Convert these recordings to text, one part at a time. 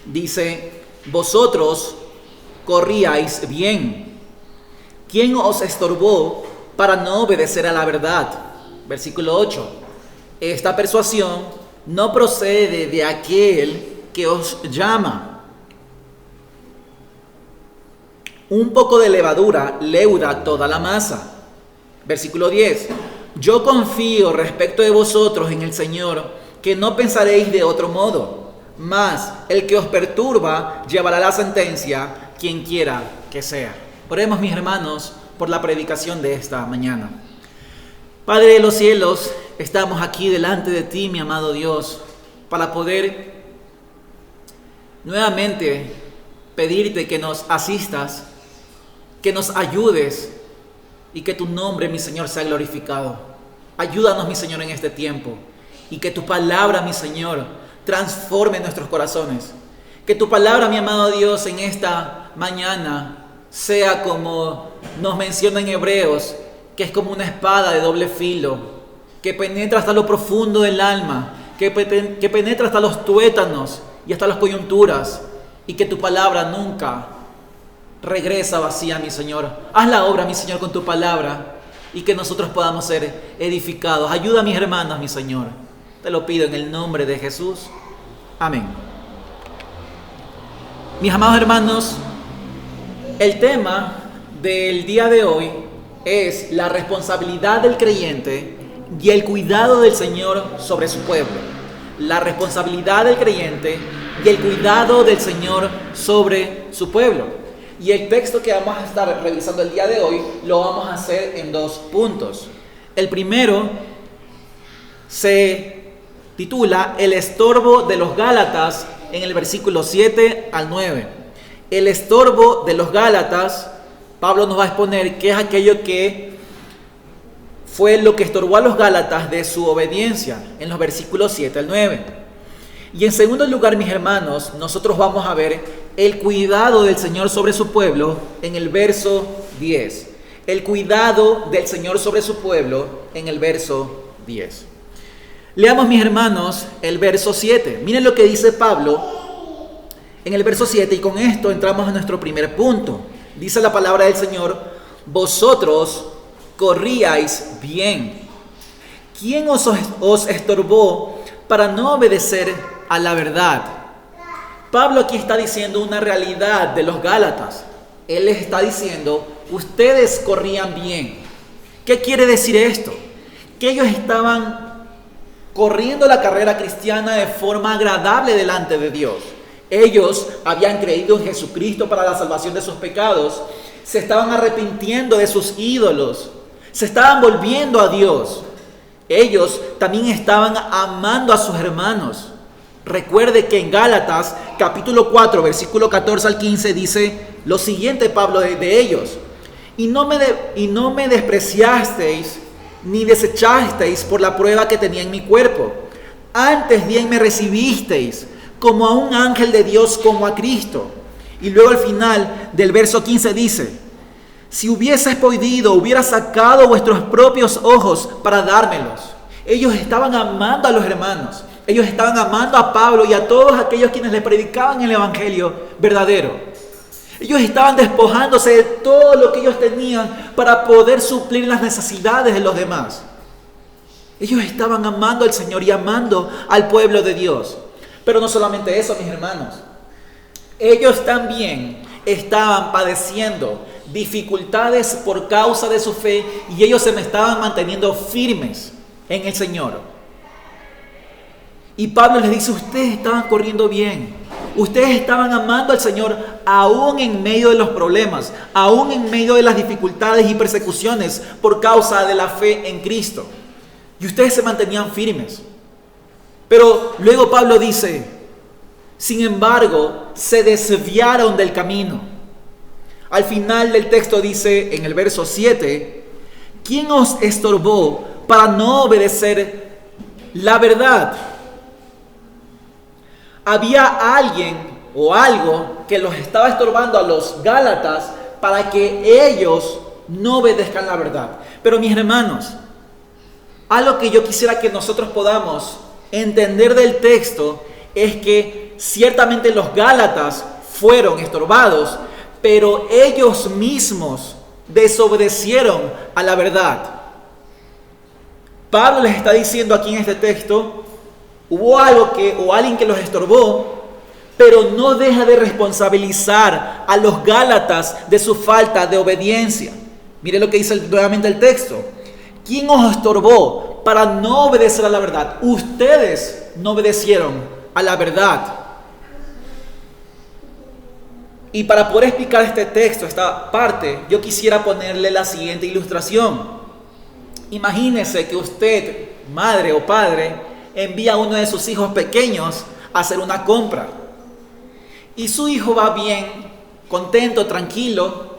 Dice: vosotros corríais bien. ¿Quién os estorbó para no obedecer a la verdad? Versículo 8. Esta persuasión no procede de aquel que os llama. Un poco de levadura leuda toda la masa. Versículo 10. Yo confío respecto de vosotros en el Señor, que no pensaréis de otro modo, mas el que os perturba llevará la sentencia, quien quiera que sea. Oremos, mis hermanos, por la predicación de esta mañana. Padre de los cielos, estamos aquí delante de ti, mi amado Dios, para poder nuevamente pedirte que nos asistas, que nos ayudes y que tu nombre, mi Señor, sea glorificado. Ayúdanos, mi Señor, en este tiempo, y que tu palabra, mi Señor, transforme nuestros corazones. Que tu palabra, mi amado Dios, en esta mañana sea como nos menciona en Hebreos, que es como una espada de doble filo, que penetra hasta lo profundo del alma, que penetra hasta los tuétanos y hasta las coyunturas, y que tu palabra nunca regresa vacía, mi Señor. Haz la obra, mi Señor, con tu palabra, y que nosotros podamos ser edificados. Ayuda a mis hermanos, mi Señor. Te lo pido en el nombre de Jesús. Amén. Mis amados hermanos, el tema del día de hoy es la responsabilidad del creyente y el cuidado del Señor sobre su pueblo. La responsabilidad del creyente y el cuidado del Señor sobre su pueblo. Y el texto que vamos a estar revisando el día de hoy lo vamos a hacer en 2 puntos. El primero se titula El estorbo de los Gálatas, en el versículo 7 al 9. El estorbo de los Gálatas, Pablo nos va a exponer qué es aquello que fue lo que estorbó a los Gálatas de su obediencia, en los versículos 7 al 9. Y en segundo lugar, mis hermanos, nosotros vamos a ver el cuidado del Señor sobre su pueblo en el verso 10. El cuidado del Señor sobre su pueblo en el verso 10. Leamos, mis hermanos, el verso 7. Miren lo que dice Pablo en el verso 7, y con esto entramos a nuestro primer punto. Dice la palabra del Señor: vosotros corríais bien. ¿Quién os estorbó para no obedecer a la verdad? Pablo aquí está diciendo una realidad de los Gálatas. Él les está diciendo: ustedes corrían bien. ¿Qué quiere decir esto? Que ellos estaban corriendo la carrera cristiana de forma agradable delante de Dios. Ellos habían creído en Jesucristo para la salvación de sus pecados, se estaban arrepintiendo de sus ídolos, se estaban volviendo a Dios. Ellos también estaban amando a sus hermanos. Recuerde que en Gálatas capítulo 4 versículo 14 al 15 dice lo siguiente Pablo de ellos: y no me despreciasteis ni desechasteis por la prueba que tenía en mi cuerpo, antes bien me recibisteis como a un ángel de Dios, como a Cristo. Y luego al final del verso 15 dice: si hubieses podido, hubiera sacado vuestros propios ojos para dármelos. Ellos estaban amando a los hermanos. Ellos estaban amando a Pablo y a todos aquellos quienes le predicaban el evangelio verdadero. Ellos estaban despojándose de todo lo que ellos tenían para poder suplir las necesidades de los demás. Ellos estaban amando al Señor y amando al pueblo de Dios. Pero no solamente eso, mis hermanos. Ellos también estaban padeciendo dificultades por causa de su fe, y ellos se estaban manteniendo firmes en el Señor. Y Pablo les dice: ustedes estaban corriendo bien, ustedes estaban amando al Señor aún en medio de los problemas, aún en medio de las dificultades y persecuciones por causa de la fe en Cristo, y ustedes se mantenían firmes. Pero luego Pablo dice: sin embargo, se desviaron del camino. Al final del texto dice, en el verso 7, ¿quién os estorbó para no obedecer la verdad? Había alguien o algo que los estaba estorbando a los Gálatas para que ellos no obedezcan la verdad. Pero mis hermanos, algo que yo quisiera que nosotros podamos entender del texto es que ciertamente los Gálatas fueron estorbados, pero ellos mismos desobedecieron a la verdad. Pablo les está diciendo aquí en este texto, hubo alguien que los estorbó, pero no deja de responsabilizar a los Gálatas de su falta de obediencia. Mire lo que dice nuevamente el texto. ¿Quién os estorbó para no obedecer a la verdad? Ustedes no obedecieron a la verdad. Y para poder explicar este texto, esta parte, yo quisiera ponerle la siguiente ilustración. Imagínese que usted, madre o padre, envía a uno de sus hijos pequeños a hacer una compra. Y su hijo va bien, contento, tranquilo,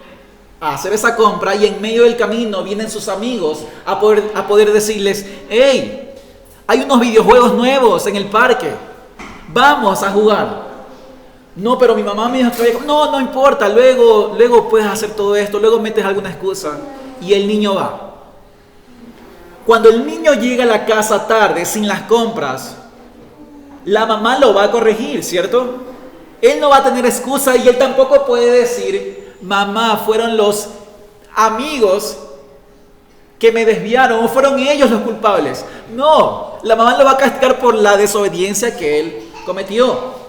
a hacer esa compra, y en medio del camino vienen sus amigos a poder decirles: hey, hay unos videojuegos nuevos en el parque, vamos a jugar. No, pero mi mamá me dijo que no importa, luego puedes hacer todo esto, luego metes alguna excusa, y el niño va. Cuando el niño llega a la casa tarde sin las compras, la mamá lo va a corregir, ¿cierto? Él no va a tener excusa, y él tampoco puede decir: mamá, fueron los amigos que me desviaron, o fueron ellos los culpables. No, la mamá lo va a castigar por la desobediencia que él cometió.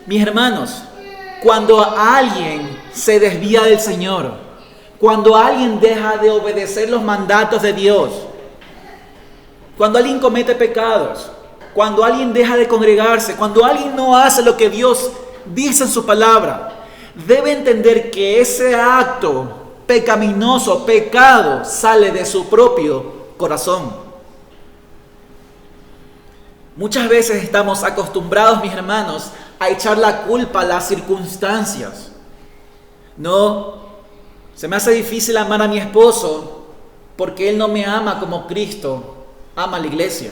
Mis hermanos, cuando alguien se desvía del Señor, cuando alguien deja de obedecer los mandatos de Dios, cuando alguien comete pecados, cuando alguien deja de congregarse, cuando alguien no hace lo que Dios dice en su palabra, debe entender que ese acto pecaminoso, pecado, sale de su propio corazón. Muchas veces estamos acostumbrados, mis hermanos, a echar la culpa a las circunstancias. No, se me hace difícil amar a mi esposo porque él no me ama como Cristo ama a la iglesia.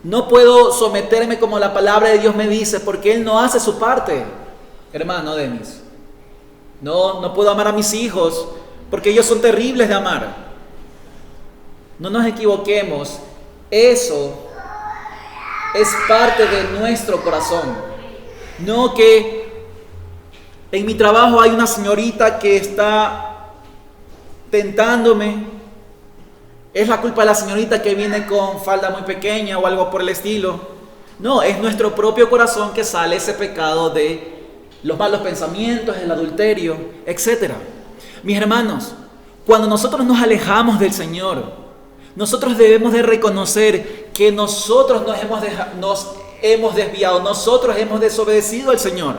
No puedo someterme como la palabra de Dios me dice porque él no hace su parte, hermano Demis. No puedo amar a mis hijos porque ellos son terribles de amar. No nos equivoquemos, eso es parte de nuestro corazón. No que en mi trabajo hay una señorita que está tentándome. Es la culpa de la señorita que viene con falda muy pequeña o algo por el estilo. No, es nuestro propio corazón que sale ese pecado de los malos pensamientos, el adulterio, etc. Mis hermanos, cuando nosotros nos alejamos del Señor, nosotros debemos de reconocer que nosotros nos hemos desviado, nosotros hemos desobedecido al Señor.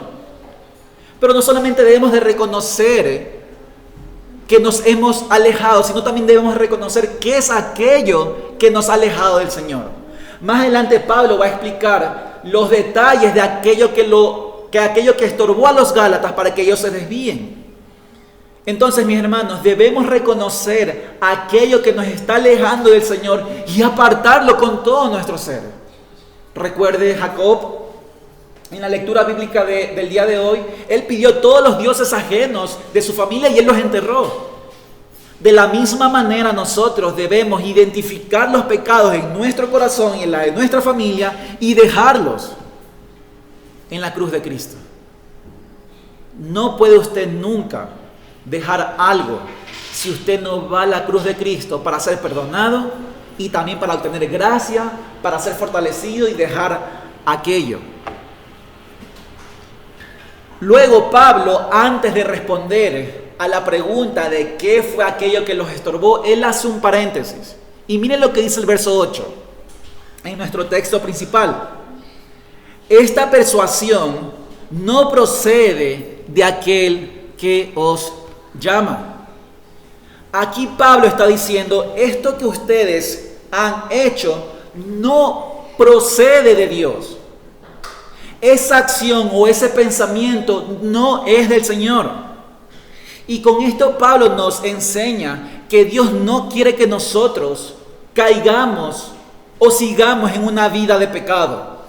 Pero no solamente debemos de reconocer que nos hemos alejado, sino también debemos reconocer qué es aquello que nos ha alejado del Señor. Más adelante Pablo va a explicar los detalles de aquello que estorbó a los Gálatas para que ellos se desvíen. Entonces, mis hermanos, debemos reconocer aquello que nos está alejando del Señor y apartarlo con todo nuestro ser. Recuerde Jacob, en la lectura bíblica del día de hoy, él pidió todos los dioses ajenos de su familia y él los enterró. De la misma manera nosotros debemos identificar los pecados en nuestro corazón y en la de nuestra familia y dejarlos en la cruz de Cristo. No puede usted nunca dejar algo si usted no va a la cruz de Cristo para ser perdonado y también para obtener gracia, para ser fortalecido y dejar aquello. Luego Pablo, antes de responder a la pregunta de qué fue aquello que los estorbó, él hace un paréntesis. Y miren lo que dice el verso 8 en nuestro texto principal. Esta persuasión no procede de aquel que os llama. Aquí Pablo está diciendo, esto que ustedes han hecho no procede de Dios. Esa acción o ese pensamiento no es del Señor. Y con esto Pablo nos enseña que Dios no quiere que nosotros caigamos o sigamos en una vida de pecado.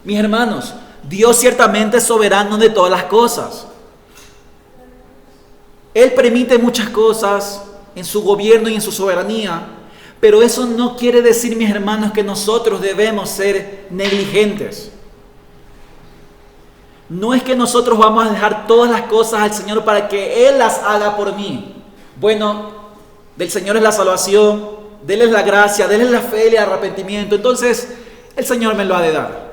Mis hermanos, Dios ciertamente es soberano de todas las cosas. Él permite muchas cosas en su gobierno y en su soberanía, pero eso no quiere decir, mis hermanos, que nosotros debemos ser negligentes. No es que nosotros vamos a dejar todas las cosas al Señor para que Él las haga por mí. Bueno, del Señor es la salvación, de Él es la gracia, de Él es la fe y el arrepentimiento. Entonces, el Señor me lo ha de dar.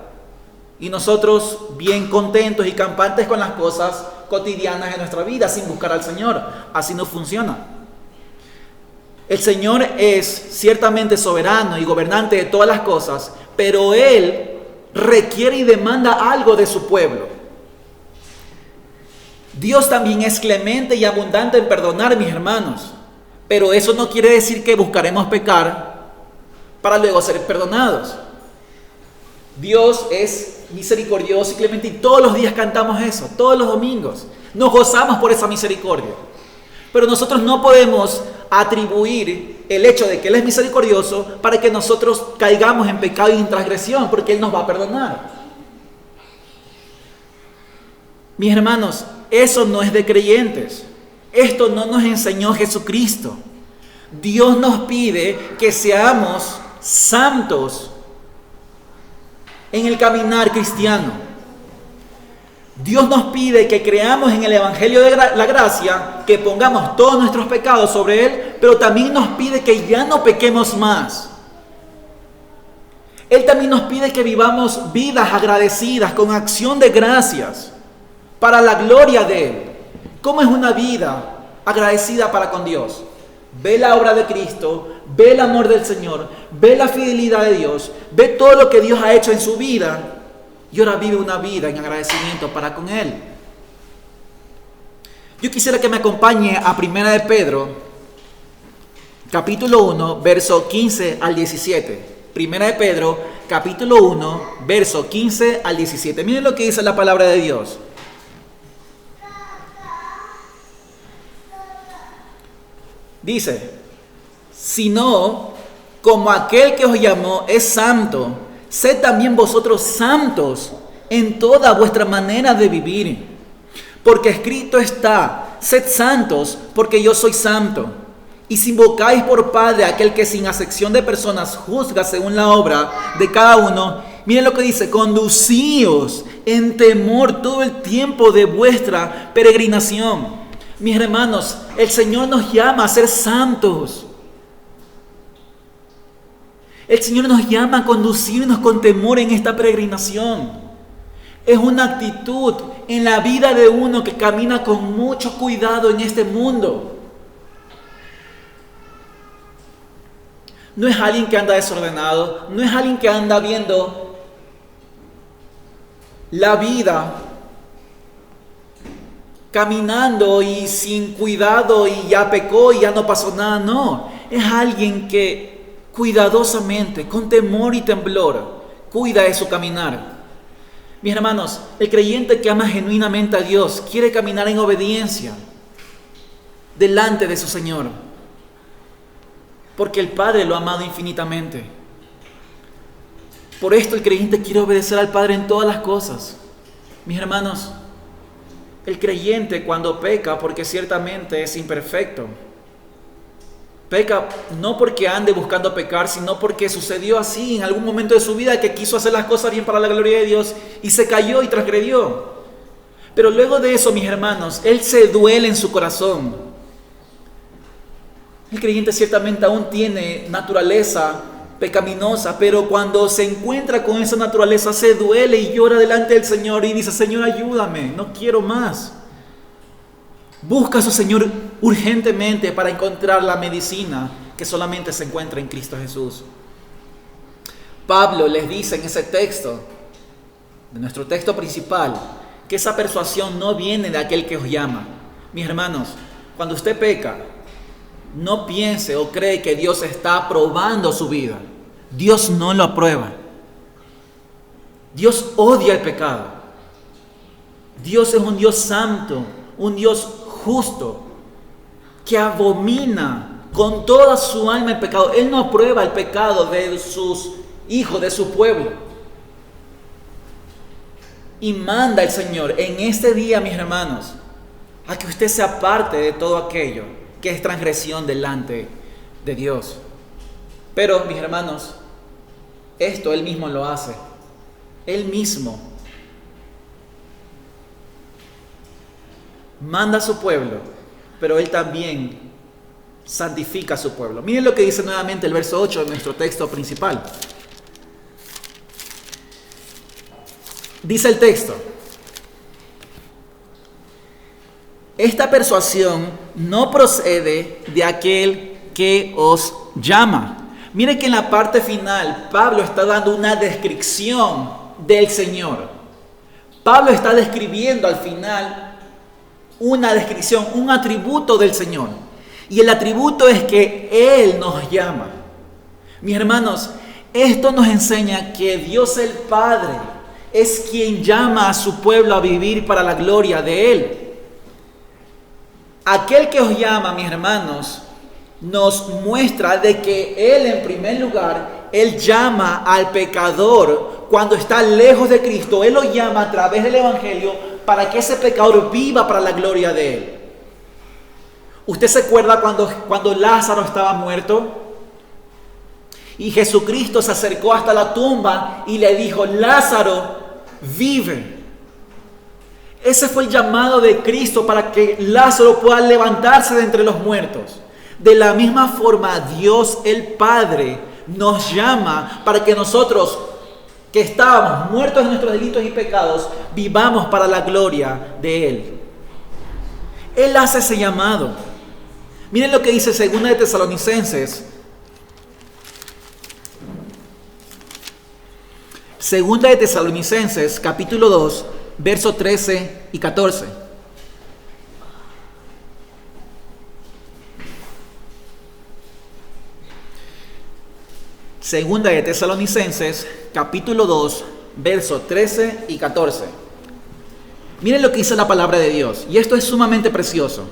Y nosotros bien contentos y campantes con las cosas cotidianas de nuestra vida, sin buscar al Señor. Así no funciona. El Señor es ciertamente soberano y gobernante de todas las cosas, pero Él requiere y demanda algo de su pueblo. Dios también es clemente y abundante en perdonar, mis hermanos, pero eso no quiere decir que buscaremos pecar para luego ser perdonados. Dios es misericordioso y clemente y todos los días cantamos eso, todos los domingos. Nos gozamos por esa misericordia. Pero nosotros no podemos atribuir el hecho de que Él es misericordioso para que nosotros caigamos en pecado y en transgresión, porque Él nos va a perdonar. Mis hermanos, eso no es de creyentes. Esto no nos enseñó Jesucristo. Dios nos pide que seamos santos en el caminar cristiano. Dios nos pide que creamos en el Evangelio de la gracia, que pongamos todos nuestros pecados sobre Él, pero también nos pide que ya no pequemos más. Él también nos pide que vivamos vidas agradecidas con acción de gracias para la gloria de Él. ¿Cómo es una vida agradecida para con Dios? Ve la obra de Cristo, ve el amor del Señor, ve la fidelidad de Dios, ve todo lo que Dios ha hecho en su vida y ahora vive una vida en agradecimiento para con Él. Yo quisiera que me acompañe a 1 de Pedro, capítulo 1, verso 15 al 17. 1 de Pedro, capítulo 1, verso 15 al 17. Miren lo que dice la palabra de Dios. Dice, sino como aquel que os llamó es santo, sed también vosotros santos en toda vuestra manera de vivir. Porque escrito está, sed santos porque yo soy santo. Y si invocáis por Padre a aquel que sin acepción de personas juzga según la obra de cada uno, miren lo que dice, conducíos en temor todo el tiempo de vuestra peregrinación. Mis hermanos, el Señor nos llama a ser santos. El Señor nos llama a conducirnos con temor en esta peregrinación. Es una actitud en la vida de uno que camina con mucho cuidado en este mundo. No es alguien que anda desordenado, no es alguien que anda viendo la vida caminando y sin cuidado y ya pecó y ya no pasó nada. No, es alguien que cuidadosamente, con temor y temblor, cuida de su caminar. Mis hermanos, el creyente que ama genuinamente a Dios quiere caminar en obediencia delante de su Señor, porque el Padre lo ha amado infinitamente. Por esto el creyente quiere obedecer al Padre en todas las cosas. Mis hermanos, el creyente cuando peca, porque ciertamente es imperfecto, peca no porque ande buscando pecar, sino porque sucedió así en algún momento de su vida que quiso hacer las cosas bien para la gloria de Dios y se cayó y transgredió. Pero luego de eso, mis hermanos, él se duele en su corazón. El creyente ciertamente aún tiene naturaleza pecaminosa, pero cuando se encuentra con esa naturaleza se duele y llora delante del Señor y dice, Señor, ayúdame, no quiero más. Busca a su Señor urgentemente para encontrar la medicina que solamente se encuentra en Cristo Jesús. Pablo les dice en ese texto, de nuestro texto principal, que esa persuasión no viene de aquel que os llama. Mis hermanos, cuando usted peca, no piense o cree que Dios está aprobando su vida. Dios no lo aprueba. Dios odia el pecado. Dios es un Dios santo, un Dios justo, que abomina con toda su alma el pecado. Él no aprueba el pecado de sus hijos, de su pueblo. Y manda el Señor en este día, mis hermanos, a que usted se aparte de todo aquello que es transgresión delante de Dios. Pero, mis hermanos, esto Él mismo lo hace. Él mismo manda a su pueblo, pero Él también santifica a su pueblo. Miren lo que dice nuevamente el verso 8 de nuestro texto principal. Dice el texto: esta persuasión no procede de aquel que os llama. Miren que en la parte final Pablo está dando una descripción del Señor. Pablo está describiendo al final una descripción, un atributo del Señor. Y el atributo es que Él nos llama. Mis hermanos, esto nos enseña que Dios el Padre es quien llama a su pueblo a vivir para la gloria de Él. Aquel que os llama, mis hermanos, nos muestra de que Él, en primer lugar, Él llama al pecador cuando está lejos de Cristo. Él lo llama a través del Evangelio para que ese pecador viva para la gloria de Él. ¿Usted se acuerda cuando Lázaro estaba muerto? Y Jesucristo se acercó hasta la tumba y le dijo: Lázaro, vive. Ese fue el llamado de Cristo para que Lázaro pueda levantarse de entre los muertos. De la misma forma, Dios el Padre nos llama para que nosotros, que estábamos muertos en nuestros delitos y pecados, vivamos para la gloria de Él. Él hace ese llamado. Miren lo que dice 2 de Tesalonicenses. 2 de Tesalonicenses, capítulo 2, versos 13 y 14. Segunda de Tesalonicenses, capítulo 2, versos 13 y 14. Miren lo que dice la palabra de Dios, y esto es sumamente precioso.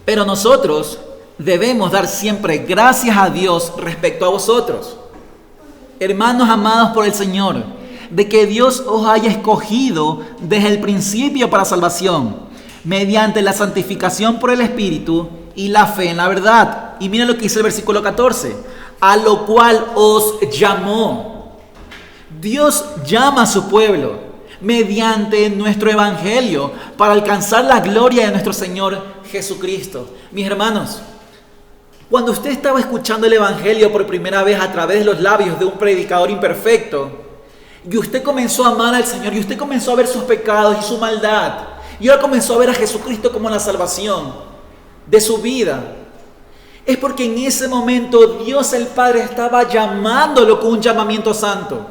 Pero nosotros debemos dar siempre gracias a Dios respecto a vosotros, hermanos amados por el Señor, de que Dios os haya escogido desde el principio para salvación, mediante la santificación por el Espíritu y la fe en la verdad. Y miren lo que dice el versículo 14: a lo cual os llamó. Dios llama a su pueblo mediante nuestro evangelio para alcanzar la gloria de nuestro Señor Jesucristo. Mis hermanos, cuando usted estaba escuchando el evangelio por primera vez a través de los labios de un predicador imperfecto, y usted comenzó a amar al Señor, y usted comenzó a ver sus pecados y su maldad, y ahora comenzó a ver a Jesucristo como la salvación de su vida, es porque en ese momento Dios el Padre estaba llamándolo con un llamamiento santo.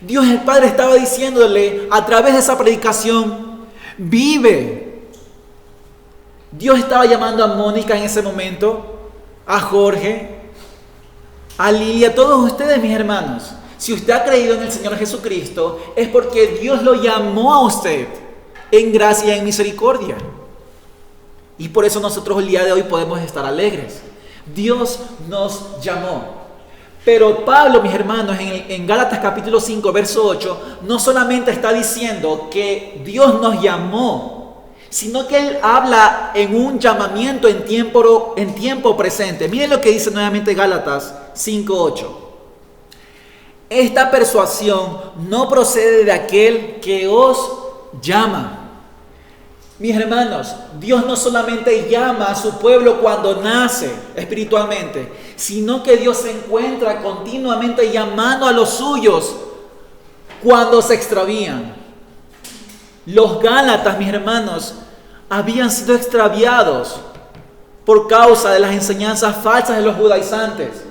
Dios el Padre estaba diciéndole a través de esa predicación: vive. Dios estaba llamando a Mónica en ese momento, a Jorge, a Lilia, a todos ustedes, mis hermanos. Si usted ha creído en el Señor Jesucristo, es porque Dios lo llamó a usted en gracia y en misericordia. Y por eso nosotros el día de hoy podemos estar alegres. Dios nos llamó. Pero Pablo, mis hermanos, en Gálatas capítulo 5, verso 8, no solamente está diciendo que Dios nos llamó, sino que Él habla en un llamamiento en tiempo presente. Miren lo que dice nuevamente Gálatas 5, 8. Esta persuasión no procede de aquel que os llama. Mis hermanos, Dios no solamente llama a su pueblo cuando nace espiritualmente, sino que Dios se encuentra continuamente llamando a los suyos cuando se extravían. Los Gálatas, mis hermanos, habían sido extraviados por causa de las enseñanzas falsas de los judaizantes.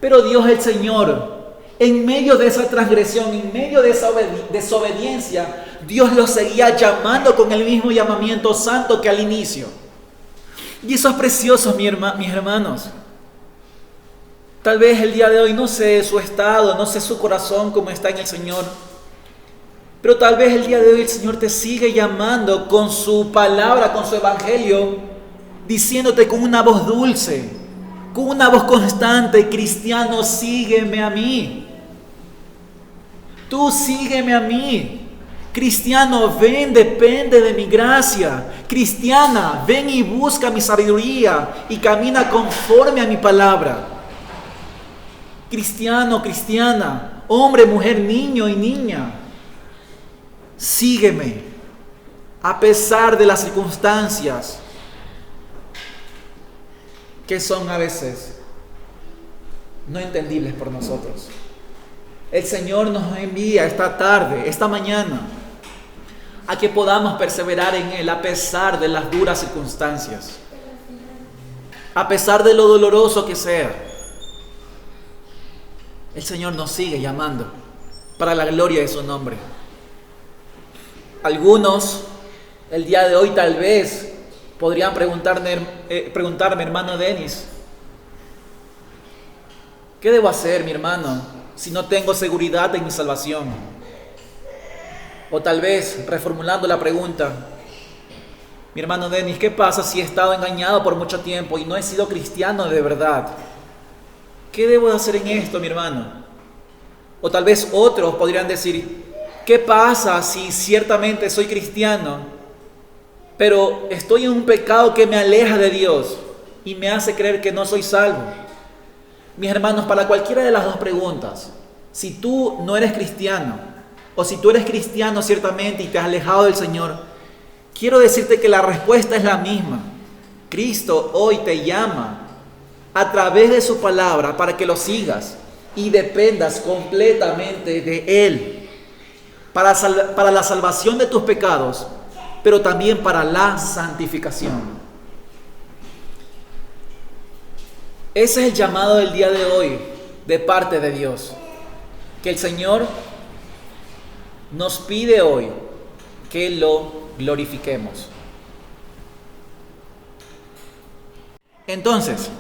Pero Dios el Señor, en medio de esa transgresión, en medio de esa desobediencia, Dios los seguía llamando con el mismo llamamiento santo que al inicio. Y eso es precioso, mis hermanos. Tal vez el día de hoy no sé su estado, no sé su corazón cómo está en el Señor. Pero tal vez el día de hoy el Señor te sigue llamando con su palabra, con su evangelio, diciéndote con una voz dulce, con una voz constante: cristiano, sígueme a mí. Tú sígueme a mí. Cristiano, ven, depende de mi gracia. Cristiana, ven y busca mi sabiduría y camina conforme a mi palabra. Cristiano, cristiana, hombre, mujer, niño y niña, sígueme, a pesar de las circunstancias que son a veces no entendibles por nosotros. El Señor nos envía esta tarde, esta mañana, a que podamos perseverar en Él a pesar de las duras circunstancias, a pesar de lo doloroso que sea. El Señor nos sigue llamando para la gloria de su nombre. Algunos, el día de hoy tal vez, podrían preguntarme, hermano Denis, ¿qué debo hacer, mi hermano, si no tengo seguridad en mi salvación? O tal vez, reformulando la pregunta, mi hermano Denis, ¿qué pasa si he estado engañado por mucho tiempo y no he sido cristiano de verdad? ¿Qué debo hacer en esto, mi hermano? O tal vez otros podrían decir, ¿qué pasa si ciertamente soy cristiano, pero estoy en un pecado que me aleja de Dios y me hace creer que no soy salvo? Mis hermanos, para cualquiera de las dos preguntas, si tú no eres cristiano, o si tú eres cristiano ciertamente y te has alejado del Señor, quiero decirte que la respuesta es la misma. Cristo hoy te llama a través de su palabra para que lo sigas y dependas completamente de Él para la salvación de tus pecados, pero también para la santificación. Ese es el llamado del día de hoy de parte de Dios, que el Señor nos pide hoy que lo glorifiquemos. Entonces,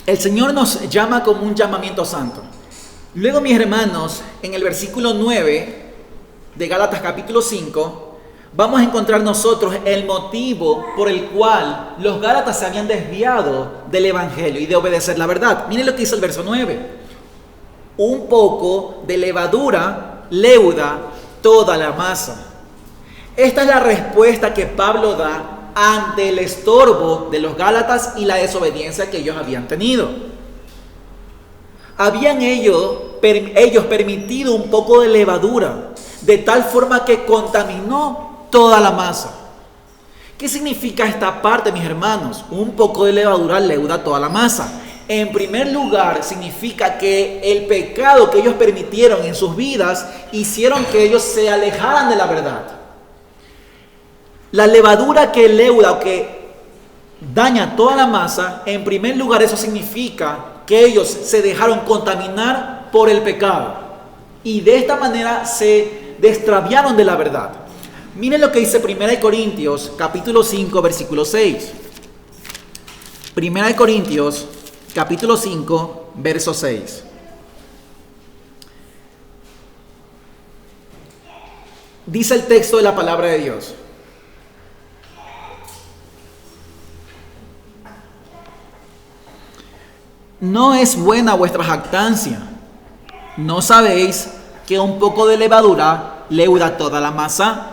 el Señor nos llama como un llamamiento santo. Luego, mis hermanos, en el versículo 9 de Gálatas capítulo 5, vamos a encontrar nosotros el motivo por el cual los gálatas se habían desviado del evangelio y de obedecer la verdad. Miren lo que dice el verso 9. Un poco de levadura leuda toda la masa. Esta es la respuesta que Pablo da ante el estorbo de los gálatas y la desobediencia que ellos habían tenido. Habían ellos permitido un poco de levadura, de tal forma que contaminó toda la masa. ¿Qué significa esta parte, mis hermanos? Un poco de levadura leuda toda la masa. En primer lugar, significa que el pecado que ellos permitieron en sus vidas hicieron que ellos se alejaran de la verdad. La levadura que leuda o que daña toda la masa, en primer lugar eso significa que ellos se dejaron contaminar por el pecado y de esta manera se extraviaron de la verdad. Miren lo que dice 1 Corintios capítulo 5 versículo 6. 1 Corintios capítulo 5 verso 6. Dice el texto de la palabra de Dios: no es buena vuestra jactancia. ¿No sabéis que un poco de levadura leuda toda la masa?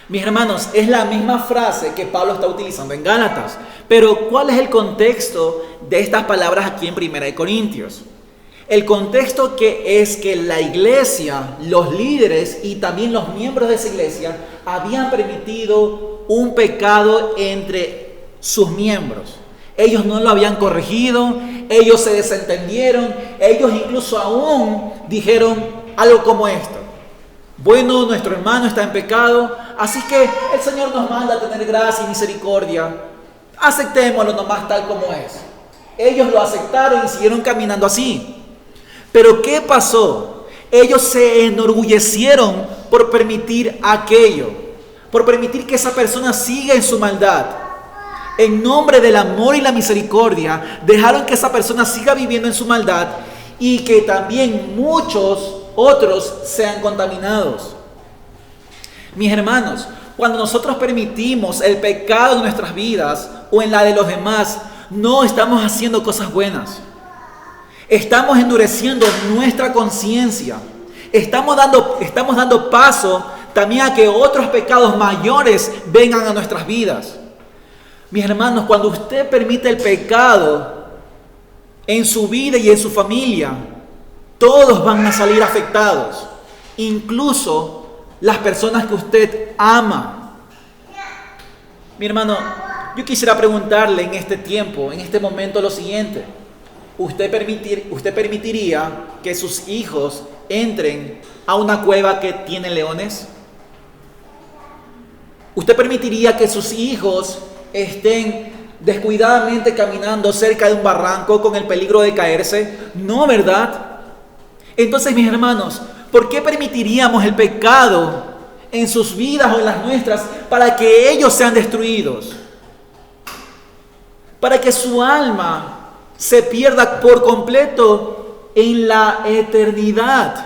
Mis hermanos, es la misma frase que Pablo está utilizando en Gálatas. Pero ¿cuál es el contexto de estas palabras aquí en 1 Corintios? El contexto que es que la iglesia, los líderes y también los miembros de esa iglesia habían permitido un pecado entre sus miembros. Ellos no lo habían corregido, ellos se desentendieron, ellos incluso aún dijeron algo como esto: bueno, nuestro hermano está en pecado, así que el Señor nos manda a tener gracia y misericordia, aceptémoslo nomás tal como es. Ellos lo aceptaron y siguieron caminando así. Pero ¿qué pasó? Ellos se enorgullecieron por permitir aquello, por permitir que esa persona siga en su maldad. En nombre del amor y la misericordia, dejaron que esa persona siga viviendo en su maldad y que también muchos otros sean contaminados. Mis hermanos, cuando nosotros permitimos el pecado en nuestras vidas o en la de los demás, no estamos haciendo cosas buenas. Estamos endureciendo nuestra conciencia. Estamos dando paso también a que otros pecados mayores vengan a nuestras vidas. Mis hermanos, cuando usted permite el pecado en su vida y en su familia, todos van a salir afectados. Incluso las personas que usted ama. Mi hermano, yo quisiera preguntarle en este tiempo, en este momento, lo siguiente. ¿Usted permitiría que sus hijos entren a una cueva que tiene leones? ¿Usted permitiría que sus hijos estén descuidadamente caminando cerca de un barranco con el peligro de caerse? No, ¿verdad? Entonces, mis hermanos, ¿por qué permitiríamos el pecado en sus vidas o en las nuestras para que ellos sean destruidos? Para que su alma se pierda por completo en la eternidad.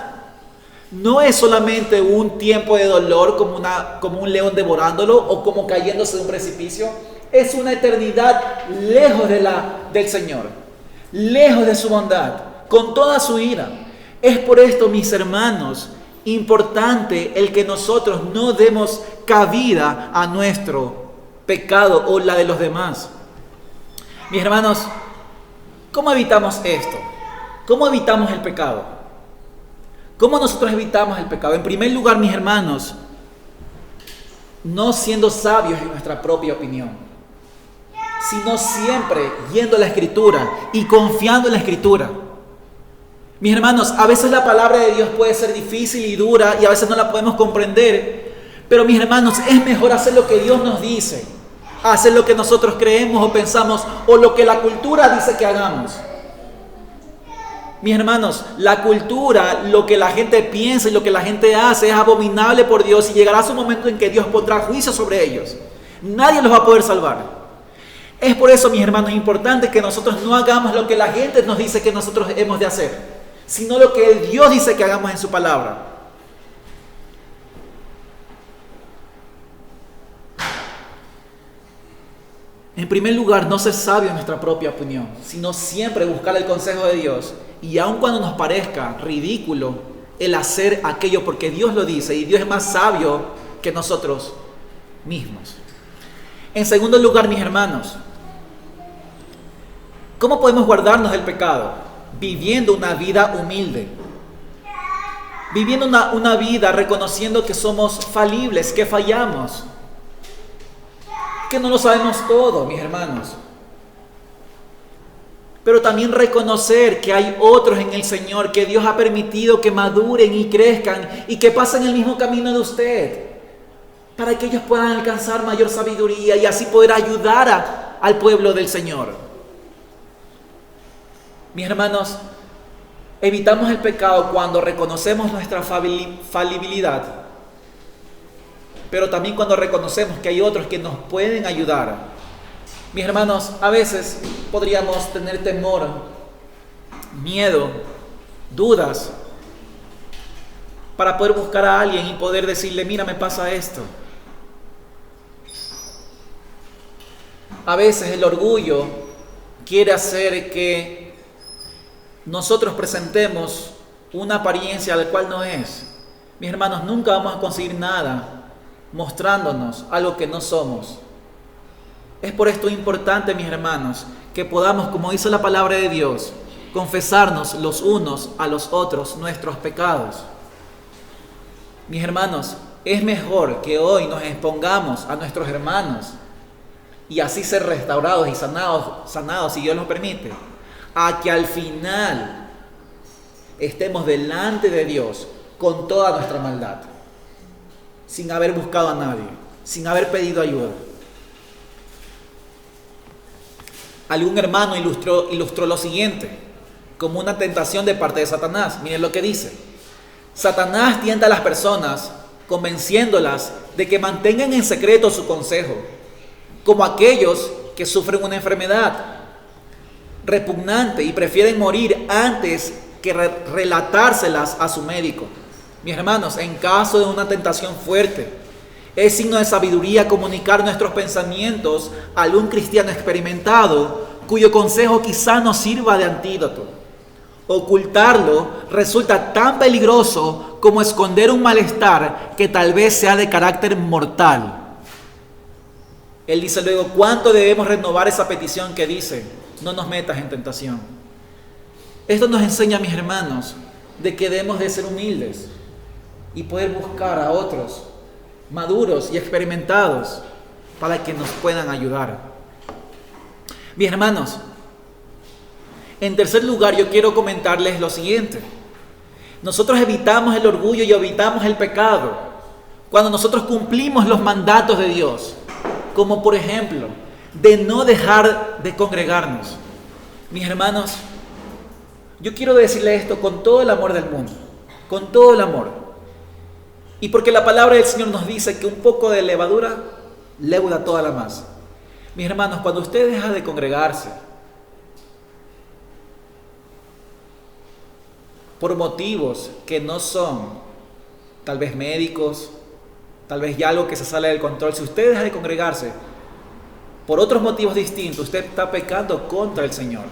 No es solamente un tiempo de dolor como un león devorándolo o como cayéndose de un precipicio. Es una eternidad lejos del Señor, lejos de su bondad, con toda su ira. Es por esto, mis hermanos, importante el que nosotros no demos cabida a nuestro pecado o la de los demás. Mis hermanos, ¿cómo evitamos esto? ¿Cómo evitamos el pecado? ¿Cómo nosotros evitamos el pecado? En primer lugar, mis hermanos, no siendo sabios en nuestra propia opinión, sino siempre yendo a la Escritura y confiando en la Escritura. Mis hermanos, a veces la palabra de Dios puede ser difícil y dura y a veces no la podemos comprender, pero mis hermanos, es mejor hacer lo que Dios nos dice, hacer lo que nosotros creemos o pensamos o lo que la cultura dice que hagamos. Mis hermanos, la cultura, lo que la gente piensa y lo que la gente hace es abominable por Dios y llegará su momento en que Dios pondrá juicio sobre ellos. Nadie los va a poder salvar. Es por eso, mis hermanos, importante que nosotros no hagamos lo que la gente nos dice que nosotros hemos de hacer, sino lo que Dios dice que hagamos en su palabra. En primer lugar, no ser sabio en nuestra propia opinión, sino siempre buscar el consejo de Dios. Y aun cuando nos parezca ridículo el hacer aquello porque Dios lo dice y Dios es más sabio que nosotros mismos. En segundo lugar, mis hermanos, ¿cómo podemos guardarnos del pecado? Viviendo una vida humilde. Viviendo una vida reconociendo que somos falibles, que fallamos, que no lo sabemos todo, mis hermanos. Pero también reconocer que hay otros en el Señor que Dios ha permitido que maduren y crezcan y que pasen el mismo camino de usted, para que ellos puedan alcanzar mayor sabiduría y así poder ayudar al pueblo del Señor. Mis hermanos, evitamos el pecado cuando reconocemos nuestra falibilidad, pero también cuando reconocemos que hay otros que nos pueden ayudar. Mis hermanos, a veces podríamos tener temor, miedo, dudas, para poder buscar a alguien y poder decirle, mira, me pasa esto. A veces el orgullo quiere hacer que nosotros presentemos una apariencia la cual no es. Mis hermanos, nunca vamos a conseguir nada mostrándonos algo que no somos. Es por esto importante, mis hermanos, que podamos, como dice la palabra de Dios, confesarnos los unos a los otros nuestros pecados. Mis hermanos, es mejor que hoy nos expongamos a nuestros hermanos y así ser restaurados y sanados si Dios nos permite, a que al final estemos delante de Dios con toda nuestra maldad, sin haber buscado a nadie, sin haber pedido ayuda. Algún hermano ilustró lo siguiente, como una tentación de parte de Satanás. Miren lo que dice. Satanás tienta a las personas convenciéndolas de que mantengan en secreto su consejo, como aquellos que sufren una enfermedad repugnante y prefieren morir antes que relatárselas a su médico. Mis hermanos, en caso de una tentación fuerte, es signo de sabiduría comunicar nuestros pensamientos a algún cristiano experimentado cuyo consejo quizá nos sirva de antídoto. Ocultarlo resulta tan peligroso como esconder un malestar que tal vez sea de carácter mortal. Él dice luego, ¿cuánto debemos renovar esa petición que dice, no nos metas en tentación? Esto nos enseña, mis hermanos, de que debemos de ser humildes. y poder buscar a otros maduros y experimentados para que nos puedan ayudar. Mis hermanos, en tercer lugar yo quiero comentarles lo siguiente. Nosotros evitamos el orgullo y evitamos el pecado cuando nosotros cumplimos los mandatos de Dios, como por ejemplo, de no dejar de congregarnos. Mis hermanos, yo quiero decirle esto con todo el amor del mundo, con todo el amor. Y porque la palabra del Señor nos dice que un poco de levadura leuda toda la masa. Mis hermanos, cuando usted deja de congregarse por motivos que no son tal vez médicos, tal vez ya algo que se sale del control, si usted deja de congregarse por otros motivos distintos, usted está pecando contra el Señor.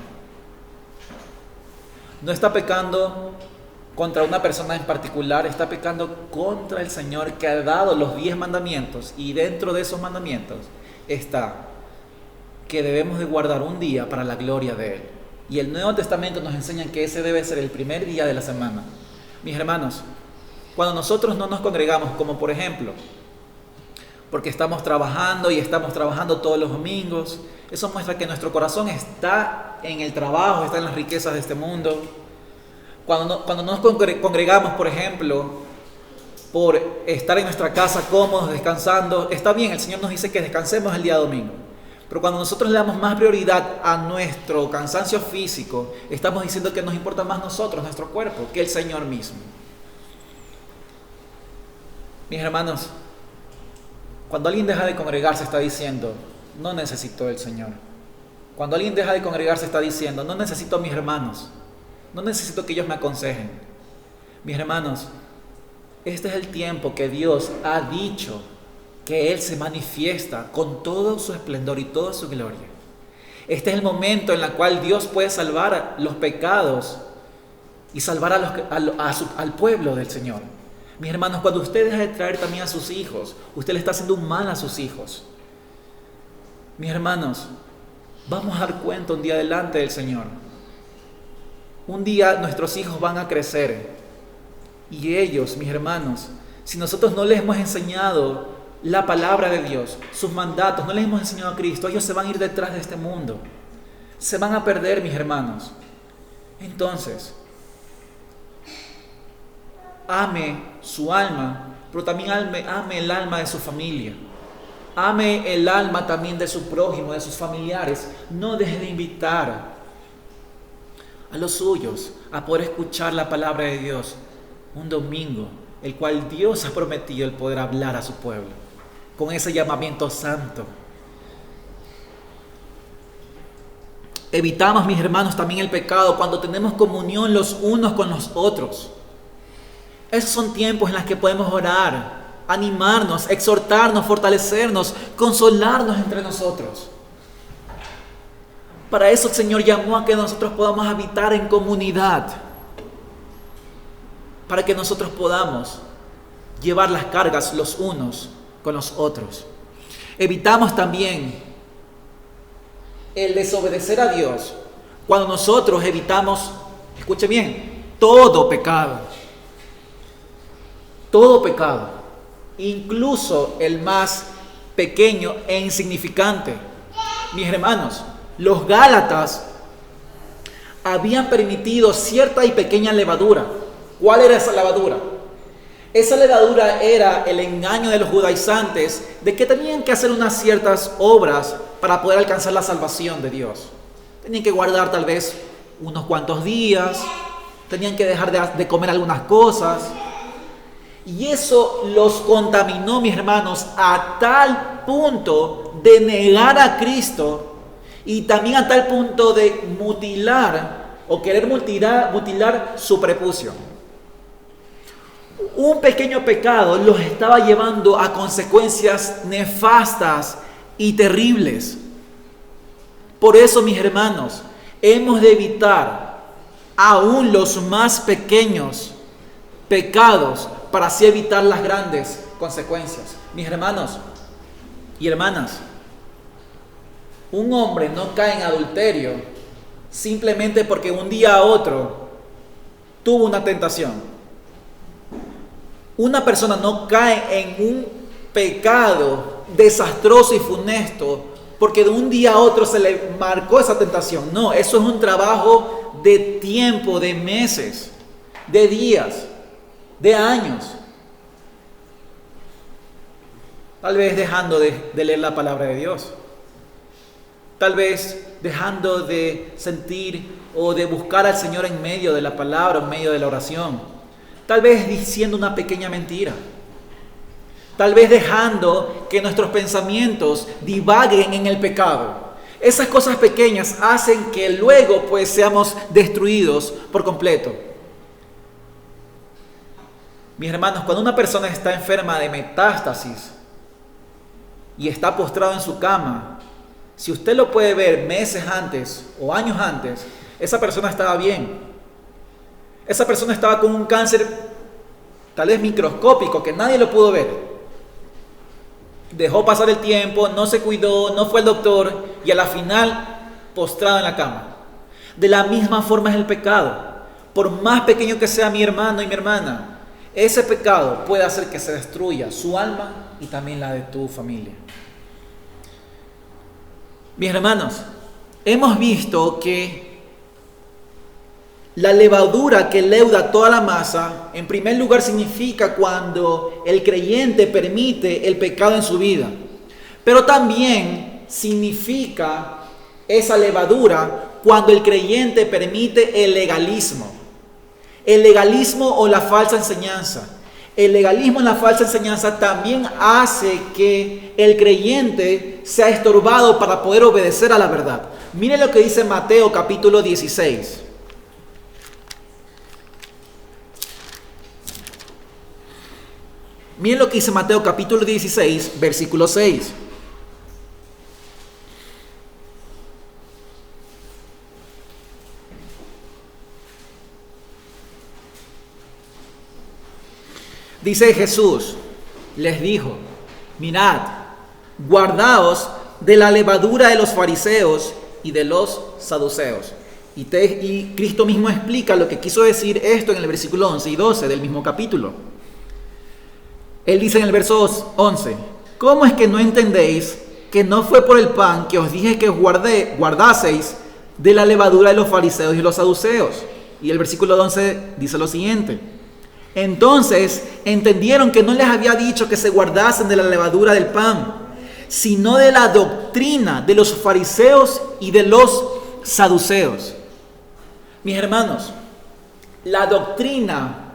No está pecando contra una persona en particular, está pecando contra el Señor que ha dado los 10 mandamientos, y dentro de esos mandamientos está que debemos de guardar un día para la gloria de Él. Y el Nuevo Testamento nos enseña que ese debe ser el primer día de la semana. Mis hermanos, cuando nosotros no nos congregamos, como por ejemplo, porque estamos trabajando y estamos trabajando todos los domingos, eso muestra que nuestro corazón está en el trabajo, está en las riquezas de este mundo. Cuando no nos congregamos, por ejemplo, por estar en nuestra casa cómodos, descansando, está bien, el Señor nos dice que descansemos el día domingo. Pero cuando nosotros le damos más prioridad a nuestro cansancio físico, estamos diciendo que nos importa más nosotros, nuestro cuerpo, que el Señor mismo. Mis hermanos, cuando alguien deja de congregarse está diciendo, no necesito el Señor. Cuando alguien deja de congregarse está diciendo, no necesito a mis hermanos, no necesito que ellos me aconsejen. Mis hermanos, este es el tiempo que Dios ha dicho que Él se manifiesta con todo su esplendor y toda su gloria. Este es el momento en el cual Dios puede salvar los pecados y salvar al pueblo del Señor. Mis hermanos, cuando usted deja de traer también a sus hijos, usted le está haciendo un mal a sus hijos. Mis hermanos, vamos a dar cuenta un día delante del Señor. Un día nuestros hijos van a crecer y ellos, mis hermanos, si nosotros no les hemos enseñado la palabra de Dios, sus mandatos, no les hemos enseñado a Cristo, ellos se van a ir detrás de este mundo, se van a perder, mis hermanos. Entonces, ame su alma, pero también ame el alma de su familia, ame el alma también de su prójimo, de sus familiares. No deje de invitar a los suyos a poder escuchar la palabra de Dios un domingo, el cual Dios ha prometido el poder hablar a su pueblo con ese llamamiento santo. Evitamos, mis hermanos, también el pecado cuando tenemos comunión los unos con los otros. Esos son tiempos en los que podemos orar, animarnos, exhortarnos, fortalecernos, consolarnos entre nosotros. Para eso el Señor llamó a que nosotros podamos habitar en comunidad, para que nosotros podamos llevar las cargas los unos con los otros. Evitamos también el desobedecer a Dios cuando nosotros evitamos, escuche bien, todo pecado, incluso el más pequeño e insignificante. Mis hermanos, los Gálatas habían permitido cierta y pequeña levadura. ¿Cuál era esa levadura? Esa levadura era el engaño de los judaizantes de que tenían que hacer unas ciertas obras para poder alcanzar la salvación de Dios. Tenían que guardar tal vez unos cuantos días, tenían que dejar de comer algunas cosas. Y eso los contaminó, mis hermanos, a tal punto de negar a Cristo y también a tal punto de mutilar o querer mutilar su prepucio. Un pequeño pecado los estaba llevando a consecuencias nefastas y terribles. Por eso, mis hermanos, hemos de evitar aún los más pequeños pecados para así evitar las grandes consecuencias. Mis hermanos y hermanas, un hombre no cae en adulterio simplemente porque un día a otro tuvo una tentación. Una persona no cae en un pecado desastroso y funesto porque de un día a otro se le marcó esa tentación. No, eso es un trabajo de tiempo, de meses, de días, de años. Tal vez dejando de leer la palabra de Dios. Tal vez dejando de sentir o de buscar al Señor en medio de la palabra, en medio de la oración. Tal vez diciendo una pequeña mentira. Tal vez dejando que nuestros pensamientos divaguen en el pecado. Esas cosas pequeñas hacen que luego pues seamos destruidos por completo. Mis hermanos, cuando una persona está enferma de metástasis y está postrado en su cama, si usted lo puede ver meses antes o años antes, esa persona estaba bien. Esa persona estaba con un cáncer tal vez microscópico que nadie lo pudo ver. Dejó pasar el tiempo, no se cuidó, no fue al doctor y a la final postrado en la cama. De la misma forma es el pecado. Por más pequeño que sea mi hermano y mi hermana, ese pecado puede hacer que se destruya su alma y también la de tu familia. Mis hermanos, hemos visto que la levadura que leuda toda la masa, en primer lugar significa cuando el creyente permite el pecado en su vida. Pero también significa esa levadura cuando el creyente permite el legalismo. El legalismo o la falsa enseñanza. El legalismo y la falsa enseñanza también hace que el creyente sea estorbado para poder obedecer a la verdad. Miren lo que dice Mateo capítulo 16. Miren lo que dice Mateo capítulo 16, versículo 6. Dice Jesús, les dijo, mirad, guardaos de la levadura de los fariseos y de los saduceos. Y Cristo mismo explica lo que quiso decir esto en el versículo 11 y 12 del mismo capítulo. Él dice en el verso 11, ¿cómo es que no entendéis que no fue por el pan que os dije que guardaseis de la levadura de los fariseos y los saduceos? Y el versículo 11 dice lo siguiente, entonces entendieron que no les había dicho que se guardasen de la levadura del pan, sino de la doctrina de los fariseos y de los saduceos. Mis hermanos, la doctrina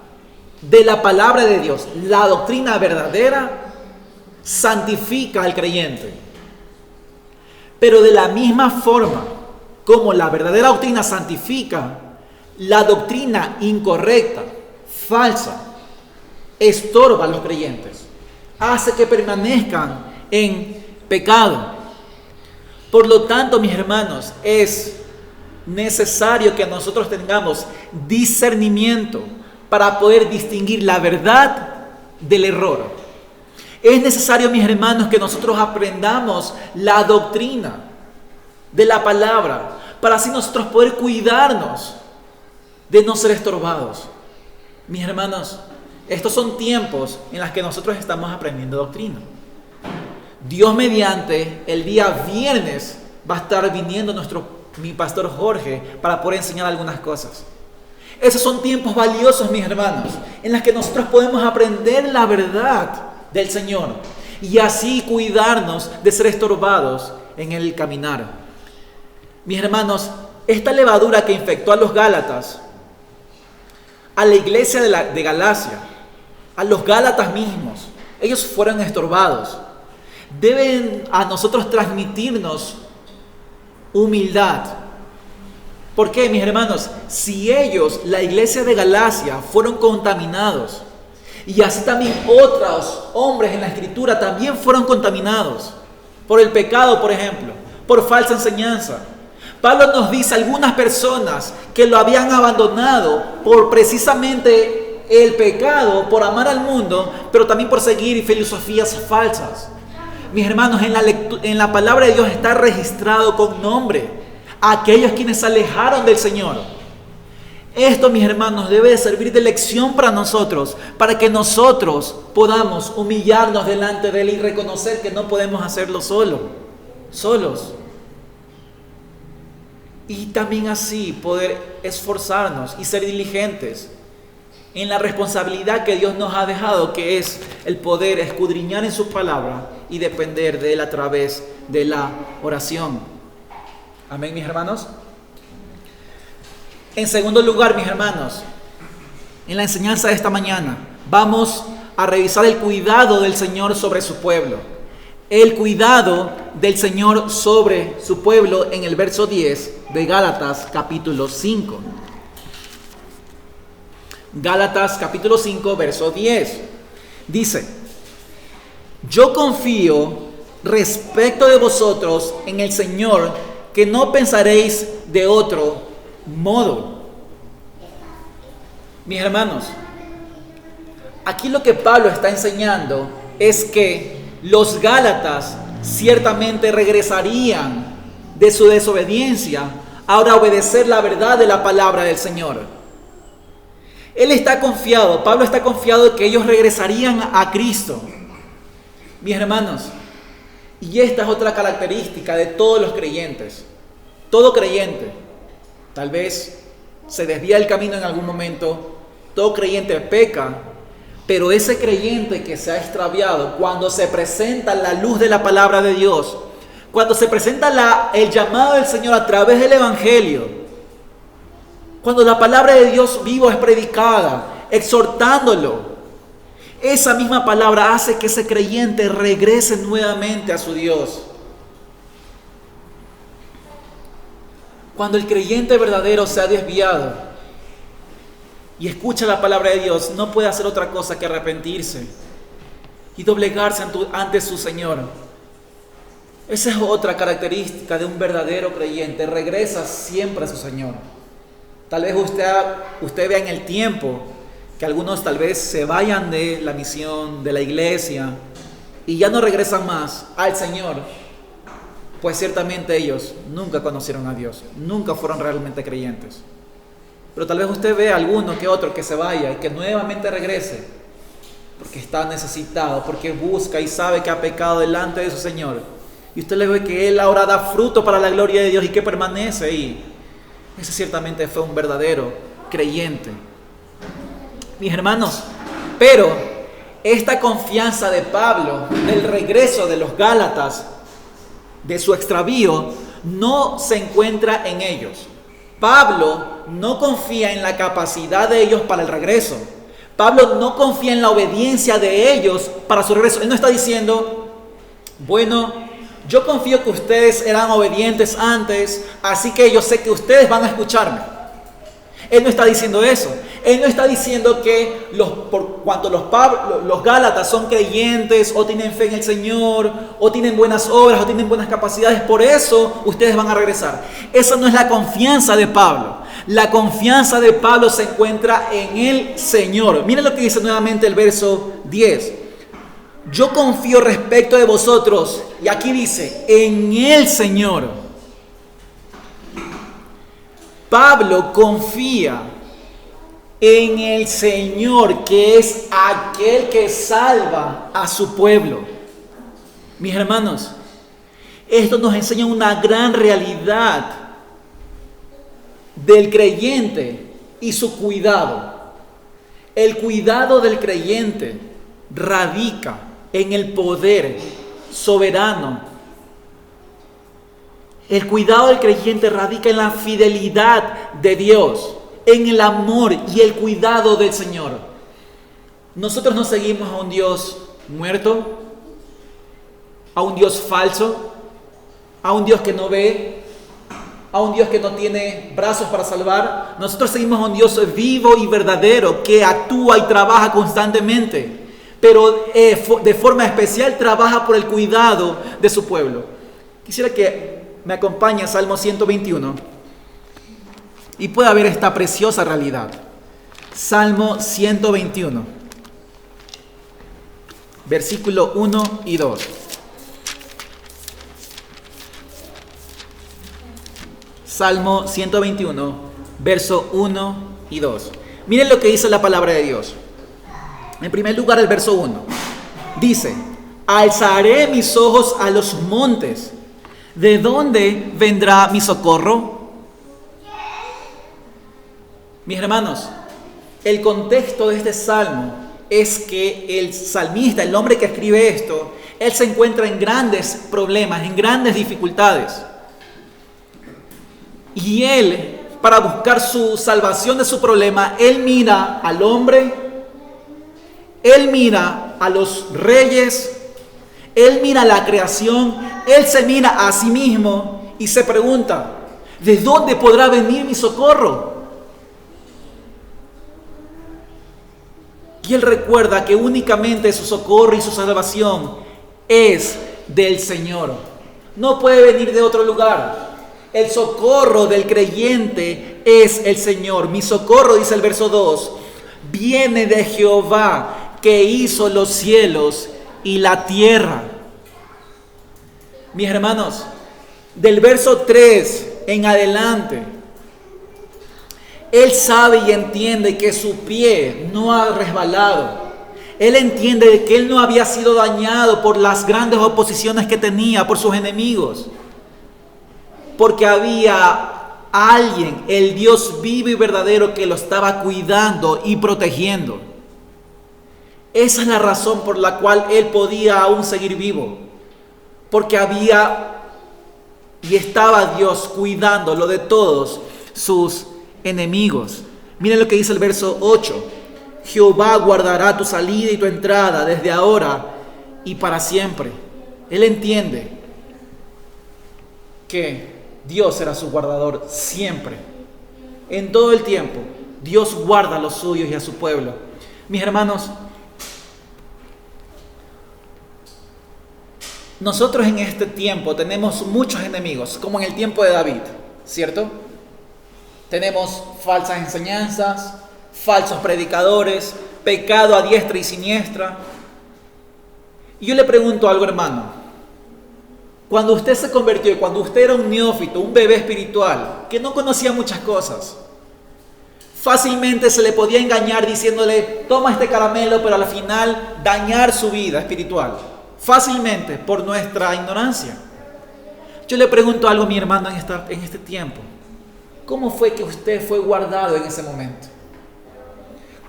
de la palabra de Dios, la doctrina verdadera, santifica al creyente. Pero de la misma forma como la verdadera doctrina santifica, la doctrina incorrecta, falsa, estorba a los creyentes, hace que permanezcan en pecado. Por lo tanto, mis hermanos, es necesario que nosotros tengamos discernimiento para poder distinguir la verdad del error. Es necesario, mis hermanos, que nosotros aprendamos la doctrina de la palabra para así nosotros poder cuidarnos de no ser estorbados. Mis hermanos, estos son tiempos en los que nosotros estamos aprendiendo doctrina. Dios mediante, el día viernes va a estar viniendo mi pastor Jorge para poder enseñar algunas cosas. Esos son tiempos valiosos, mis hermanos, en los que nosotros podemos aprender la verdad del Señor y así cuidarnos de ser estorbados en el caminar. Mis hermanos, esta levadura que infectó a los Gálatas, a la iglesia de Galacia, a los Gálatas mismos, ellos fueron estorbados. Deben a nosotros transmitirnos humildad. ¿Por qué, mis hermanos? Si ellos, la iglesia de Galacia, fueron contaminados, y así también otros hombres en la Escritura también fueron contaminados por el pecado, por ejemplo, por falsa enseñanza. Pablo nos dice algunas personas que lo habían abandonado por precisamente el pecado, por amar al mundo, pero también por seguir filosofías falsas. Mis hermanos, en la palabra de Dios está registrado con nombre a aquellos quienes se alejaron del Señor. Esto, mis hermanos, debe servir de lección para nosotros, para que nosotros podamos humillarnos delante de Él y reconocer que no podemos hacerlo solos. Y también así poder esforzarnos y ser diligentes en la responsabilidad que Dios nos ha dejado, que es el poder escudriñar en su palabra y depender de Él a través de la oración. Amén, mis hermanos. En segundo lugar, mis hermanos, en la enseñanza de esta mañana, vamos a revisar el cuidado del Señor sobre su pueblo. El cuidado del Señor sobre su pueblo en el verso 10 de Gálatas capítulo 5. Gálatas capítulo 5, verso 10. Dice: yo confío respecto de vosotros en el Señor, que no pensaréis de otro modo. Mis hermanos, aquí lo que Pablo está enseñando es que los gálatas ciertamente regresarían de su desobediencia ahora a obedecer la verdad de la palabra del Señor. Él está confiado, Pablo está confiado de que ellos regresarían a Cristo. Mis hermanos, y esta es otra característica de todos los creyentes. Todo creyente tal vez se desvía del camino en algún momento, todo creyente peca, pero ese creyente que se ha extraviado, cuando se presenta la luz de la palabra de Dios, cuando se presenta el llamado del Señor a través del Evangelio, cuando la palabra de Dios vivo es predicada, exhortándolo, esa misma palabra hace que ese creyente regrese nuevamente a su Dios. Cuando el creyente verdadero se ha desviado y escucha la palabra de Dios, no puede hacer otra cosa que arrepentirse y doblegarse ante su Señor. Esa es otra característica de un verdadero creyente. Regresa siempre a su Señor. Tal vez usted vea en el tiempo que algunos tal vez se vayan de la misión, de la iglesia, y ya no regresan más al Señor. Pues ciertamente ellos nunca conocieron a Dios, nunca fueron realmente creyentes. Pero tal vez usted vea a alguno que otro que se vaya y que nuevamente regrese, porque está necesitado, porque busca y sabe que ha pecado delante de su Señor. Y usted le ve que Él ahora da fruto para la gloria de Dios y que permanece ahí. Ese ciertamente fue un verdadero creyente. Mis hermanos, pero esta confianza de Pablo del regreso de los Gálatas, de su extravío, no se encuentra en ellos. Pablo no confía en la capacidad de ellos para el regreso. Pablo no confía en la obediencia de ellos para su regreso. Él no está diciendo, bueno, yo confío que ustedes eran obedientes antes, así que yo sé que ustedes van a escucharme. Él no está diciendo eso. Él no está diciendo que por cuanto los gálatas son creyentes o tienen fe en el Señor o tienen buenas obras o tienen buenas capacidades, por eso ustedes van a regresar. Esa no es la confianza de Pablo. La confianza de Pablo se encuentra en el Señor. Miren lo que dice nuevamente el verso 10. Yo confío respecto de vosotros, y aquí dice, en el Señor. Pablo confía en el Señor, que es aquel que salva a su pueblo. Mis hermanos, esto nos enseña una gran realidad del creyente y su cuidado. El cuidado del creyente radica en el poder soberano. El cuidado del creyente radica en la fidelidad de Dios, en el amor y el cuidado del Señor. Nosotros no seguimos a un Dios muerto, a un Dios falso, a un Dios que no ve, a un Dios que no tiene brazos para salvar. Nosotros seguimos a un Dios vivo y verdadero que actúa y trabaja constantemente, pero de forma especial trabaja por el cuidado de su pueblo. Quisiera que me acompañe a Salmo 121 y pueda ver esta preciosa realidad. Salmo 121, versículo 1 y 2. Salmo 121, verso 1 y 2. Miren lo que dice la palabra de Dios. En primer lugar, el verso 1. Dice: alzaré mis ojos a los montes. ¿De dónde vendrá mi socorro? Mis hermanos, el contexto de este salmo es que el salmista, el hombre que escribe esto, él se encuentra en grandes problemas, en grandes dificultades. Y él, para buscar su salvación de su problema, él mira al hombre, él mira a los reyes, él mira la creación, él se mira a sí mismo y se pregunta: ¿de dónde podrá venir mi socorro? Y él recuerda que únicamente su socorro y su salvación es del Señor. No puede venir de otro lugar. El socorro del creyente es el Señor. Mi socorro, dice el verso 2, viene de Jehová, que hizo los cielos y la tierra. Mis hermanos, del verso 3 en adelante, él sabe y entiende que su pie no ha resbalado. Él entiende que él no había sido dañado por las grandes oposiciones que tenía, por sus enemigos. Porque había alguien, el Dios vivo y verdadero, que lo estaba cuidando y protegiendo. Esa es la razón por la cual él podía aún seguir vivo. Porque había y estaba Dios cuidándolo de todos sus enemigos. Miren lo que dice el verso 8. Jehová guardará tu salida y tu entrada desde ahora y para siempre. Él entiende que Dios será su guardador siempre. En todo el tiempo, Dios guarda a los suyos y a su pueblo. Mis hermanos, nosotros en este tiempo tenemos muchos enemigos, como en el tiempo de David, ¿cierto? Tenemos falsas enseñanzas, falsos predicadores, pecado a diestra y siniestra. Y yo le pregunto algo, hermano. Cuando usted se convirtió, cuando usted era un neófito, un bebé espiritual, que no conocía muchas cosas, fácilmente se le podía engañar diciéndole: toma este caramelo, pero al final dañar su vida espiritual. Fácilmente, por nuestra ignorancia. Yo le pregunto algo, mi hermano, en este tiempo. ¿Cómo fue que usted fue guardado en ese momento?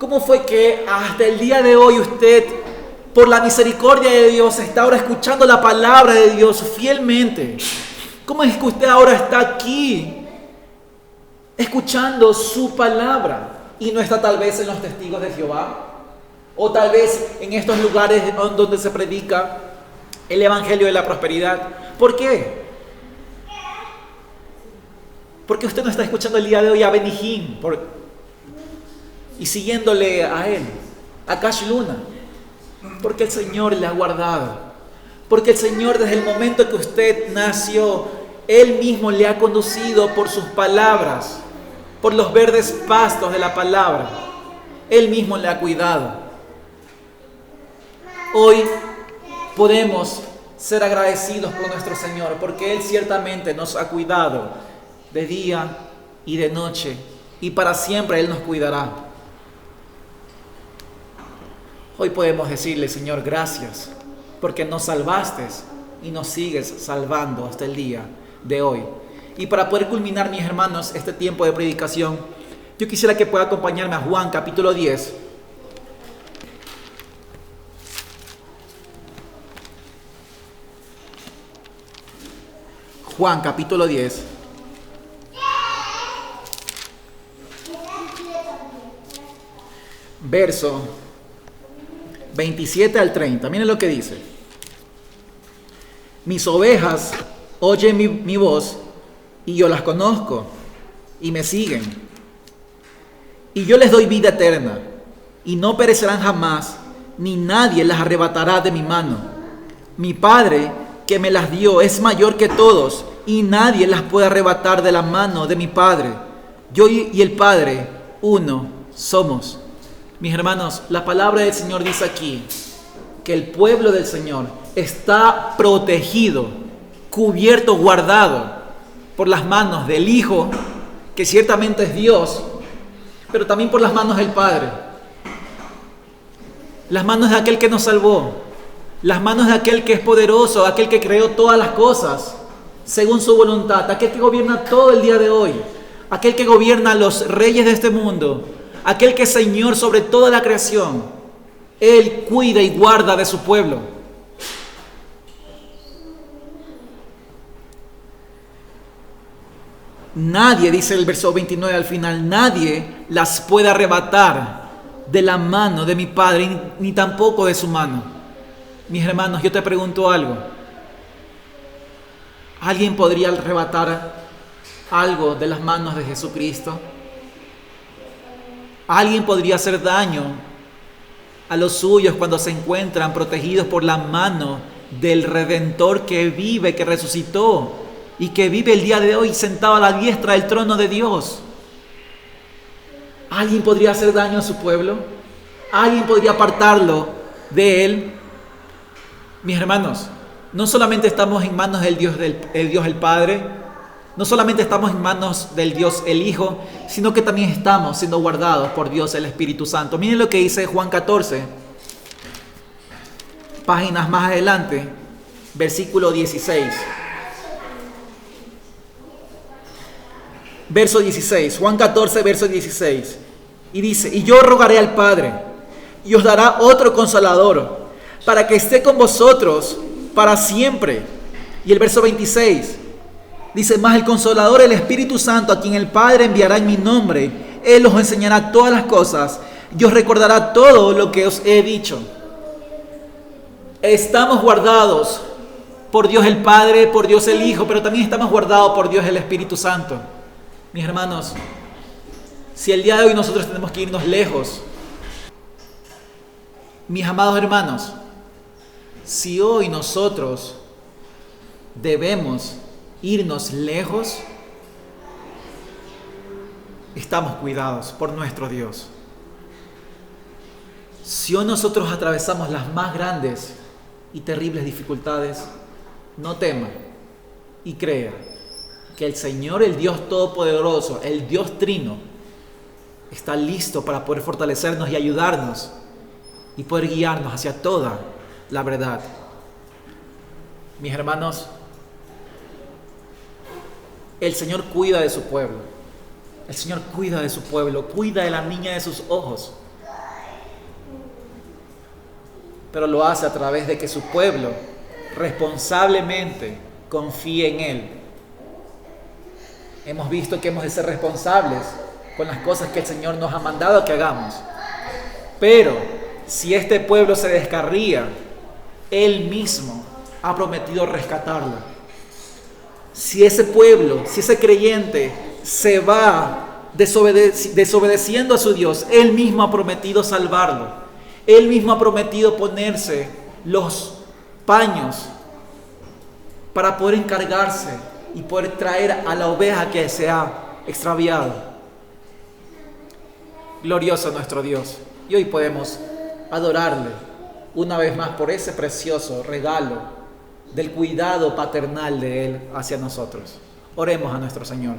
¿Cómo fue que hasta el día de hoy usted, por la misericordia de Dios, está ahora escuchando la palabra de Dios fielmente? ¿Cómo es que usted ahora está aquí escuchando su palabra y no está tal vez en los testigos de Jehová? O tal vez en estos lugares donde se predica el evangelio de la prosperidad. ¿Por qué? Porque usted no está escuchando el día de hoy a Benny Hinn y siguiéndole a él, a Cash Luna. Porque el Señor le ha guardado. Porque el Señor, desde el momento que usted nació, Él mismo le ha conducido por sus palabras, por los verdes pastos de la palabra. Él mismo le ha cuidado. Hoy podemos ser agradecidos por nuestro Señor, porque Él ciertamente nos ha cuidado de día y de noche, y para siempre Él nos cuidará. Hoy podemos decirle: Señor, gracias, porque nos salvaste y nos sigues salvando hasta el día de hoy. Y para poder culminar, mis hermanos, este tiempo de predicación, yo quisiera que pueda acompañarme a Juan capítulo 10. Juan capítulo 10. Verso 27 al 30. Miren lo que dice. Mis ovejas oyen mi voz y yo las conozco y me siguen. Y yo les doy vida eterna y no perecerán jamás, ni nadie las arrebatará de mi mano. Mi Padre que me las dio es mayor que todos y nadie las puede arrebatar de la mano de mi Padre. Yo y el Padre, uno somos. Mis hermanos, la palabra del Señor dice aquí que el pueblo del Señor está protegido, cubierto, guardado por las manos del Hijo, que ciertamente es Dios, pero también por las manos del Padre. Las manos de aquel que nos salvó, las manos de aquel que es poderoso, aquel que creó todas las cosas según su voluntad, aquel que gobierna todo el día de hoy, aquel que gobierna a los reyes de este mundo, aquel que es Señor sobre toda la creación. Él cuida y guarda de su pueblo. Nadie, dice el verso 29 al final, nadie las puede arrebatar de la mano de mi Padre, ni tampoco de su mano. Mis hermanos, yo te pregunto algo. ¿Alguien podría arrebatar algo de las manos de Jesucristo? ¿Alguien podría hacer daño a los suyos cuando se encuentran protegidos por la mano del Redentor que vive, que resucitó y que vive el día de hoy sentado a la diestra del trono de Dios? ¿Alguien podría hacer daño a su pueblo? ¿Alguien podría apartarlo de él? Mis hermanos, no solamente estamos en manos del Dios el Padre, no solamente estamos en manos del Dios el Hijo, sino que también estamos siendo guardados por Dios el Espíritu Santo. Miren lo que dice Juan 14, páginas más adelante, versículo 16. Verso 16, Juan 14, verso 16. Y dice, y yo rogaré al Padre, y os dará otro Consolador, para que esté con vosotros para siempre. Y el verso 26 dice, mas el Consolador, el Espíritu Santo, a quien el Padre enviará en mi nombre, Él os enseñará todas las cosas, y os recordará todo lo que os he dicho. Estamos guardados por Dios el Padre, por Dios el Hijo, pero también estamos guardados por Dios el Espíritu Santo. Mis hermanos, si el día de hoy nosotros tenemos que irnos lejos, mis amados hermanos, si hoy nosotros debemos irnos lejos, estamos cuidados por nuestro Dios. Si hoy nosotros atravesamos las más grandes y terribles dificultades, no tema y crea que el Señor, el Dios Todopoderoso, el Dios Trino, está listo para poder fortalecernos y ayudarnos y poder guiarnos hacia toda la verdad. Mis hermanos, el Señor cuida de su pueblo. El Señor cuida de su pueblo, cuida de la niña de sus ojos. Pero lo hace a través de que su pueblo responsablemente confíe en Él. Hemos visto que hemos de ser responsables con las cosas que el Señor nos ha mandado que hagamos. Pero si este pueblo se descarría, Él mismo ha prometido rescatarlo. Si ese pueblo, si ese creyente se va desobedeciendo a su Dios, Él mismo ha prometido salvarlo. Él mismo ha prometido ponerse los paños para poder encargarse y poder traer a la oveja que se ha extraviado. Glorioso nuestro Dios. Y hoy podemos adorarle una vez más por ese precioso regalo del cuidado paternal de Él hacia nosotros. Oremos a nuestro Señor.